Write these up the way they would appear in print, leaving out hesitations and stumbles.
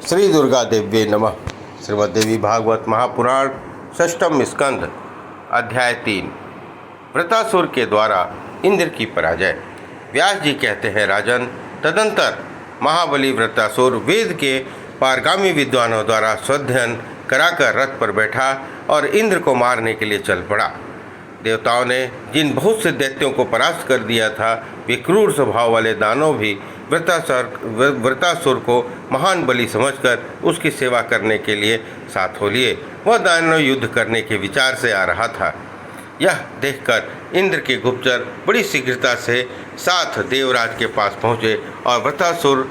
श्री दुर्गा देव्ये नमः। श्रीमद्देवी भागवत महापुराण षष्ठम स्कंध अध्याय 3 वृतासुर के द्वारा इंद्र की पराजय। व्यास जी कहते हैं, राजन, तदंतर महाबली वृतासुर वेद के पारगामी विद्वानों द्वारा स्वाध्ययन कराकर रथ पर बैठा और इंद्र को मारने के लिए चल पड़ा। देवताओं ने जिन बहुत से दैत्यों को परास्त कर दिया था, वे क्रूर स्वभाव वाले दानव भी वृतासुर को महान बलि समझकर उसकी सेवा करने के लिए साथ हो लिए। वह दानव युद्ध करने के विचार से आ रहा था। यह देखकर इंद्र के गुप्तचर बड़ी शीघ्रता से साथ देवराज के पास पहुँचे और वृतासुर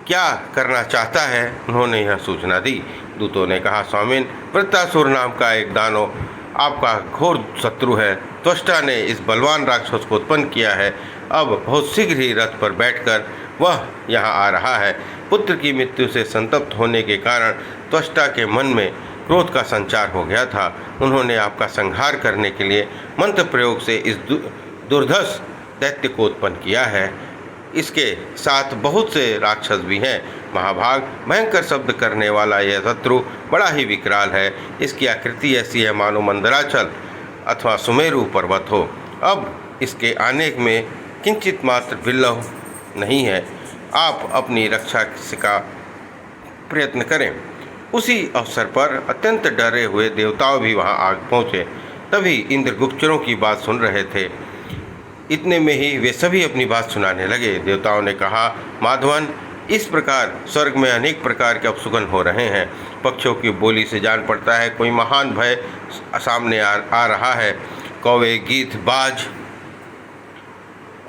क्या करना चाहता है उन्होंने यह सूचना दी। दूतों ने कहा, स्वामिन, वृतासुर नाम का एक दानव आपका घोर शत्रु है। त्वष्टा ने इस बलवान राक्षस को उत्पन्न किया है। अब बहुत शीघ्र ही रथ पर बैठकर वह यहाँ आ रहा है। पुत्र की मृत्यु से संतप्त होने के कारण त्वष्टा के मन में क्रोध का संचार हो गया था। उन्होंने आपका संहार करने के लिए मंत्र प्रयोग से इस दुर्धर्ष दैत्य को उत्पन्न किया है। इसके साथ बहुत से राक्षस भी हैं। महाभाग, भयंकर शब्द करने वाला यह शत्रु बड़ा ही विकराल है। इसकी आकृति ऐसी है मानो मंदराचल अथवा सुमेरु पर्वत हो। अब इसके आने में किंचित मात्र विलंब नहीं है। आप अपनी रक्षा का प्रयत्न करें। उसी अवसर पर अत्यंत डरे हुए देवताओं भी वहां आ पहुँचे। तभी इंद्र गुप्तचरों की बात सुन रहे थे। इतने में ही वे सभी अपनी बात सुनाने लगे। देवताओं ने कहा, माधवन, इस प्रकार स्वर्ग में अनेक प्रकार के अपशुगन हो रहे हैं। पक्षियों की बोली से जान पड़ता है कोई महान भय सामने आ रहा है। कौवे, गीत, बाज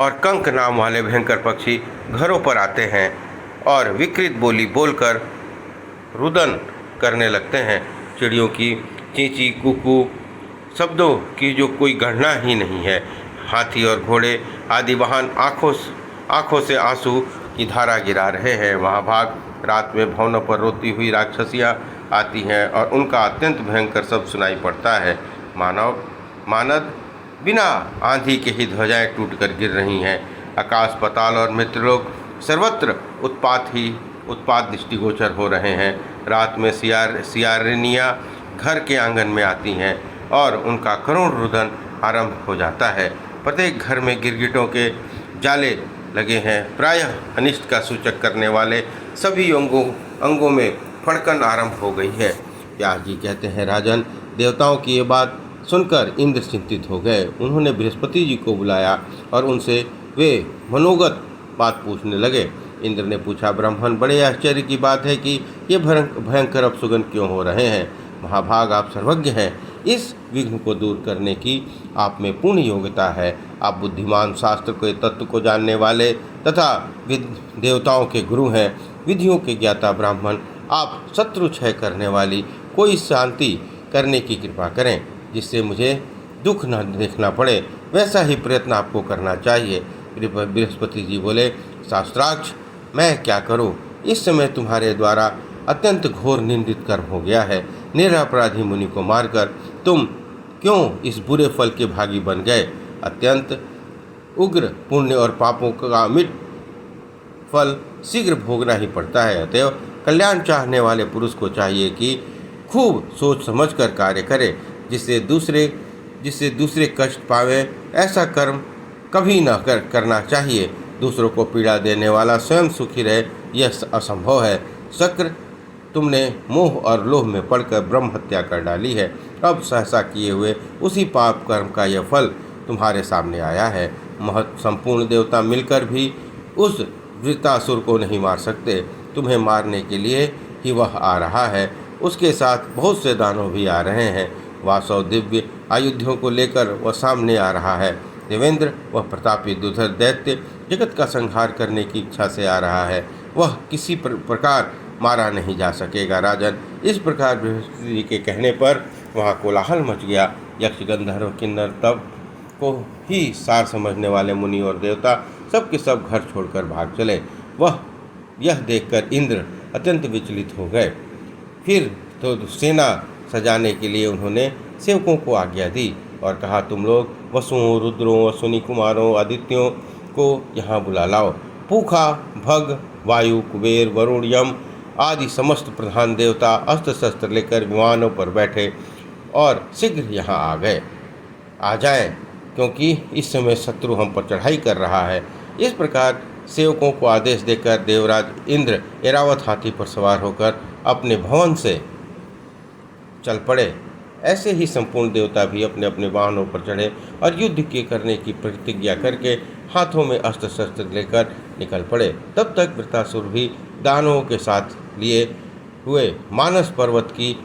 और कंक नाम वाले भयंकर पक्षी घरों पर आते हैं और विकृत बोली बोलकर रुदन करने लगते हैं। चिड़ियों की चींची कुकू शब्दों की जो कोई गणना ही नहीं है। हाथी और घोड़े आदि वाहन आँखों से आंसू की धारा गिरा रहे हैं। महाभाग, रात में भवनों पर रोती हुई राक्षसियाँ आती हैं और उनका अत्यंत भयंकर शब्द सुनाई पड़ता है। मानद बिना आंधी के ही ध्वजाएं टूटकर गिर रही हैं। आकाश, पाताल और मृत्युलोक सर्वत्र उत्पात दृष्टिगोचर हो रहे हैं। रात में सियारिनियाँ घर के आंगन में आती हैं और उनका करुण रुदन आरंभ हो जाता है। प्रत्येक घर में गिरगिटों के जाले लगे हैं। प्रायः अनिष्ट का सूचक करने वाले सभी अंगों में फड़कन आरंभ हो गई है। व्यास जी कहते हैं, राजन, देवताओं की ये बात सुनकर इंद्र चिंतित हो गए। उन्होंने बृहस्पति जी को बुलाया और उनसे वे मनोगत बात पूछने लगे। इंद्र ने पूछा, ब्राह्मण, बड़े आश्चर्य की बात है कि ये भयंकर अपशुगन क्यों हो रहे हैं। महाभाग, आप सर्वज्ञ हैं। इस विघ्न को दूर करने की आप में पूर्ण योग्यता है। आप बुद्धिमान, शास्त्र के तत्व को जानने वाले तथा देवताओं के गुरु हैं। विधियों के ज्ञाता ब्राह्मण, आप शत्रु क्षय करने वाली कोई शांति करने की कृपा करें, जिससे मुझे दुख न देखना पड़े। वैसा ही प्रयत्न आपको करना चाहिए। बृहस्पति जी बोले, शास्त्राक्ष, मैं क्या करूं? इस समय तुम्हारे द्वारा अत्यंत घोर निंदित कर्म हो गया है। निरपराधी मुनि को मारकर तुम क्यों इस बुरे फल के भागी बन गए? अत्यंत उग्र पुण्य और पापों का अमिट फल शीघ्र भोगना ही पड़ता है। अतएव कल्याण चाहने वाले पुरुष को चाहिए कि खूब सोच समझकर कार्य करे, जिससे दूसरे कष्ट पावे। ऐसा कर्म कभी न करना चाहिए। दूसरों को पीड़ा देने वाला स्वयं सुखी रहे, यह असंभव है। शक्र, तुमने मोह और लोभ में पड़कर ब्रह्म हत्या कर डाली है। अब सहसा किए हुए उसी पाप कर्म का यह फल तुम्हारे सामने आया है। संपूर्ण देवता मिलकर भी उस वृतासुर को नहीं मार सकते। तुम्हें मारने के लिए ही वह आ रहा है। उसके साथ बहुत से दानव भी आ रहे हैं। वासव दिव्य आयुधों को लेकर वह सामने आ रहा है। देवेंद्र, वह प्रतापी दुर्धर दैत्य जगत का संहार करने की इच्छा से आ रहा है। वह किसी प्रकार मारा नहीं जा सकेगा। राजन, इस प्रकार बृहस्पति जी के कहने पर वहाँ कोलाहल मच गया। यक्ष, गंधर्व, किन्नर, तब को ही सार समझने वाले मुनि और देवता सब के सब घर छोड़कर भाग चले। वह यह देखकर इंद्र अत्यंत विचलित हो गए। फिर तो सेना सजाने के लिए उन्होंने सेवकों को आज्ञा दी और कहा, तुम लोग वसुओं, रुद्रों, अश्विनी कुमारों, आदित्यों को यहाँ बुला लाओ। पूखा, भग, वायु, कुबेर, वरुण, यम आदि समस्त प्रधान देवता अस्त्र शस्त्र लेकर विमानों पर बैठे और शीघ्र यहाँ आ जाएं, क्योंकि इस समय शत्रु हम पर चढ़ाई कर रहा है। इस प्रकार सेवकों को आदेश देकर देवराज इंद्र ऐरावत हाथी पर सवार होकर अपने भवन से चल पड़े। ऐसे ही संपूर्ण देवता भी अपने अपने वाहनों पर चढ़े और युद्ध के करने की प्रतिज्ञा करके हाथों में अस्त्र शस्त्र लेकर निकल पड़े। तब तक वृत्रासुर भी दानवों के साथ लिए हुए मानस पर्वत की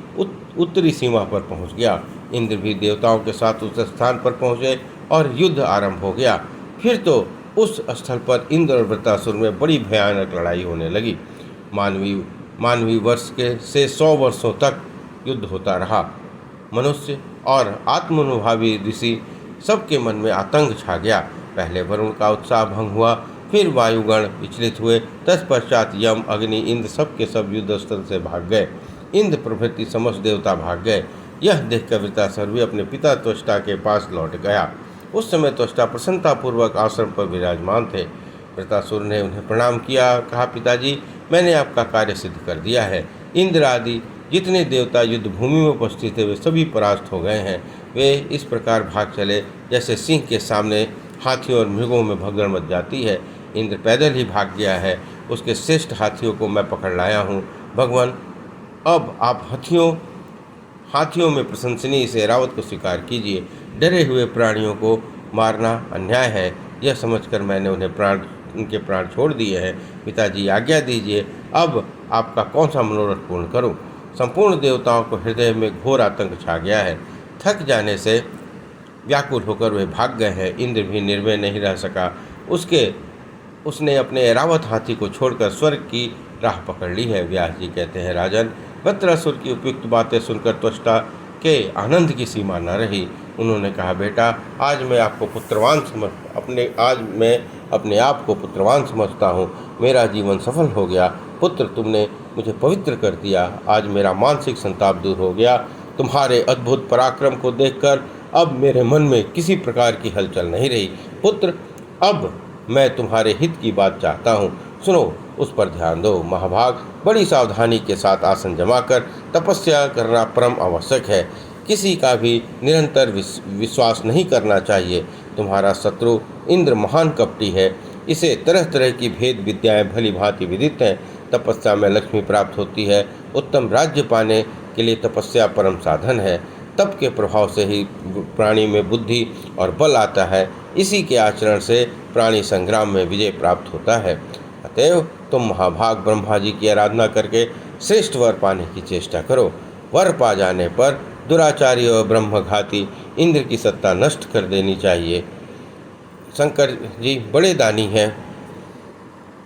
उत्तरी सीमा पर पहुंच गया। इंद्र भी देवताओं के साथ उस स्थान पर पहुंचे और युद्ध आरंभ हो गया। फिर तो उस स्थल पर इंद्र और वृत्रासुर में बड़ी भयानक लड़ाई होने लगी। मानवीय वर्ष के से 100 वर्षों तक युद्ध होता रहा। मनुष्य और आत्मानुभावी ऋषि सबके मन में आतंक छा गया। पहले वरुण का उत्साह भंग हुआ, फिर वायुगण विचलित हुए, तत्पश्चात यम, अग्नि, इंद्र सबके सब युद्ध स्थल से भाग गए। इंद्र प्रभृति समस्त देवता भाग गए। यह देखकर वृत्रासुर भी अपने पिता त्वष्टा के पास लौट गया। उस समय त्वष्टा प्रसन्नतापूर्वक आश्रम पर विराजमान थे। वृत्रासुर ने उन्हें प्रणाम किया, कहा, पिताजी, मैंने आपका कार्य सिद्ध कर दिया है। इंद्र आदि जितने देवता युद्ध भूमि में उपस्थित थे वे सभी परास्त हो गए हैं। वे इस प्रकार भाग चले जैसे सिंह के सामने हाथियों और मृगों में भगदड़ मच जाती है। इंद्र पैदल ही भाग गया है। उसके श्रेष्ठ हाथियों को मैं पकड़ लाया हूँ। भगवान, अब आप हाथियों में प्रशंसनीय से ऐरावत को स्वीकार कीजिए। डरे हुए प्राणियों को मारना अन्याय है। यह समझकर मैंने उनके प्राण छोड़ दिए हैं। पिताजी, आज्ञा दीजिए, अब आपका कौन सा मनोरथ पूर्ण करूं? संपूर्ण देवताओं को हृदय में घोर आतंक छा गया है। थक जाने से व्याकुल होकर वे भाग गए हैं। इंद्र भी निर्भय नहीं रह सका। उसने अपने ऐरावत हाथी को छोड़कर स्वर्ग की राह पकड़ ली है। व्यास जी कहते हैं, राजन, वृत्रासुर की उपयुक्त बातें सुनकर त्वष्टा के आनंद की सीमा न रही। उन्होंने कहा, बेटा, आज मैं अपने आप को पुत्रवान समझता हूँ। मेरा जीवन सफल हो गया। पुत्र, तुमने मुझे पवित्र कर दिया। आज मेरा मानसिक संताप दूर हो गया। तुम्हारे अद्भुत पराक्रम को देखकर अब मेरे मन में किसी प्रकार की हलचल नहीं रही। पुत्र, अब मैं तुम्हारे हित की बात चाहता हूँ, सुनो, उस पर ध्यान दो। महाभाग, बड़ी सावधानी के साथ आसन जमाकर तपस्या करना परम आवश्यक है। किसी का भी निरंतर विश्वास नहीं करना चाहिए। तुम्हारा शत्रु इंद्र महान कपटी है। इसे तरह तरह की भेद विद्याएं भली भांति विदित हैं। तपस्या में लक्ष्मी प्राप्त होती है। उत्तम राज्य पाने के लिए तपस्या परम साधन है। तप के प्रभाव से ही प्राणी में बुद्धि और बल आता है। इसी के आचरण से प्राणी संग्राम में विजय प्राप्त होता है। अतएव तुम महाभाग ब्रह्मा जी की आराधना करके श्रेष्ठ वर पाने की चेष्टा करो। वर पा जाने पर दुराचारी और ब्रह्मघाती इंद्र की सत्ता नष्ट कर देनी चाहिए। शंकर जी बड़े दानी हैं।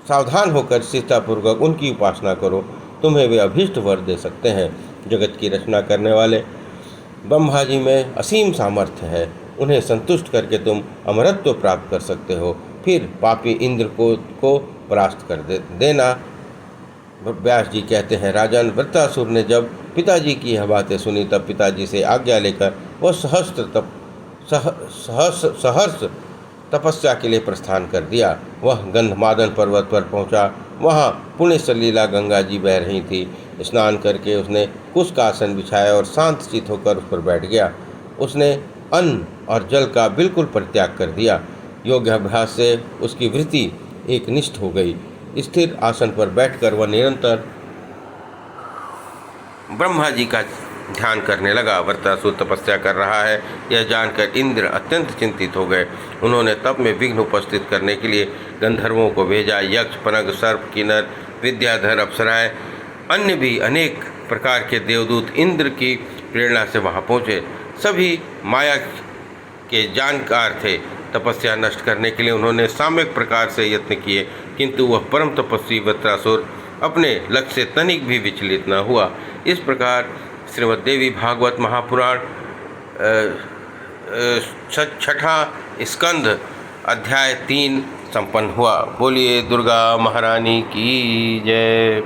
सावधान होकर शिष्टापूर्वक उनकी उपासना करो। तुम्हें वे अभीष्ट वर दे सकते हैं। जगत की रचना करने वाले ब्रह्मा जी में असीम सामर्थ्य है। उन्हें संतुष्ट करके तुम अमरत्व प्राप्त कर सकते हो। फिर पापी इंद्र को परास्त कर देना। व्यास जी कहते हैं, राजन, वृत्रासुर ने जब पिताजी की यह बातें सुनी तब पिताजी से आज्ञा लेकर वह सहर्ष तपस्या के लिए प्रस्थान कर दिया। वह गंधमादन पर्वत पर पहुंचा। वहां पुण्य सलीला गंगा जी बह रही थी। स्नान करके उसने कुश का आसन बिछाया और शांत चित होकर उस पर बैठ गया। उसने अन्न और जल का बिल्कुल परित्याग कर दिया। योग अभ्यास से उसकी वृत्ति एकनिष्ठ हो गई। स्थिर आसन पर बैठकर वह निरंतर ब्रह्मा जी का ध्यान करने लगा। वृत्रासुर तपस्या कर रहा है यह जानकर इंद्र अत्यंत चिंतित हो गए। उन्होंने तप में विघ्न उपस्थित करने के लिए गंधर्वों को भेजा। यक्ष, पनग, सर्प, किन्नर, विद्याधर, अप्सराएं, अन्य भी अनेक प्रकार के देवदूत इंद्र की प्रेरणा से वहां पहुंचे। सभी माया के जानकार थे। तपस्या नष्ट करने के लिए उन्होंने सामूहिक प्रकार से यत्न किए, किंतु वह परम तपस्वी वृत्रासुर अपने लक्ष्य से तनिक भी विचलित न हुआ। इस प्रकार श्रीमद्देवी भागवत महापुराण छठा स्कंध अध्याय 3 संपन्न हुआ। बोलिए दुर्गा महारानी की जय।